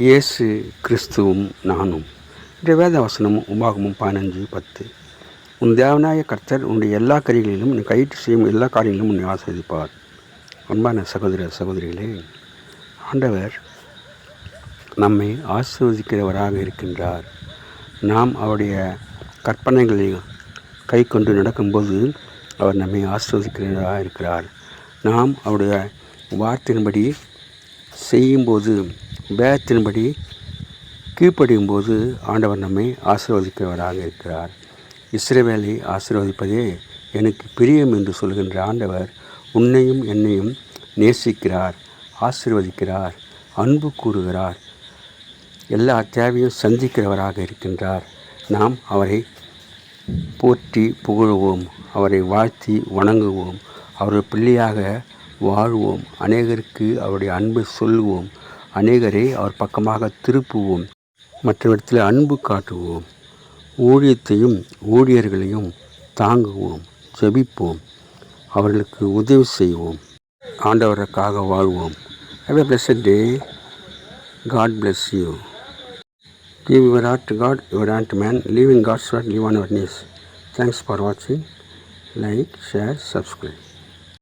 இயேசு கிறிஸ்துவும் நானும். இன்றைய வேத வசனம் உபாகமம் 15:10. உன் தேவனாய கர்த்தர் உன்னுடைய எல்லா காரியங்களிலும் நீ கையிட்டு செய்யும் எல்லா காரியங்களிலும் உன்னை ஆசீர்வதிப்பார். அன்பான சகோதர சகோதரிகளே, ஆண்டவர் நம்மை ஆசீர்வதிக்கிறவராக இருக்கின்றார். நாம் அவருடைய கற்பனைகளை கை கொண்டு நடக்கும்போது அவர் நம்மை ஆசீர்வதிக்கிறவராக இருக்கிறார். நாம் அவருடைய வார்த்தையின்படி செய்யும்போது, வேதத்தின்படி கீழ்ப்படியும் போது ஆண்டவர் நம்மை ஆசீர்வதிக்கிறவராக இருக்கிறார். இஸ்ரவேலை ஆசீர்வதிப்பதே எனக்கு பிரியம் என்று சொல்கின்ற ஆண்டவர் உன்னையும் என்னையும் நேசிக்கிறார், ஆசீர்வதிக்கிறார், அன்பு கூறுகிறார், எல்லா தேவையும் சந்திக்கிறவராக இருக்கின்றார். நாம் அவரை போற்றி புகழுவோம், அவரை வாழ்த்தி வணங்குவோம், அவருடைய பிள்ளையாக வாழ்வோம், அநேகருக்கு அவருடைய அன்பை சொல்லுவோம், அநேகரை அவர் பக்கமாக திருப்புவோம், மற்றவற்றில் அன்பு காட்டுவோம், ஊழியத்தையும் ஊழியர்களையும் தாங்குவோம், ஜெபிப்போம், அவர்களுக்கு உதவி செய்வோம், ஆண்டவருக்காக வாழ்வோம். Have a blessed day. God bless you. Give your heart to God, your hand to man. Live in God's word, live on your knees. Thanks for watching. Like, share, subscribe.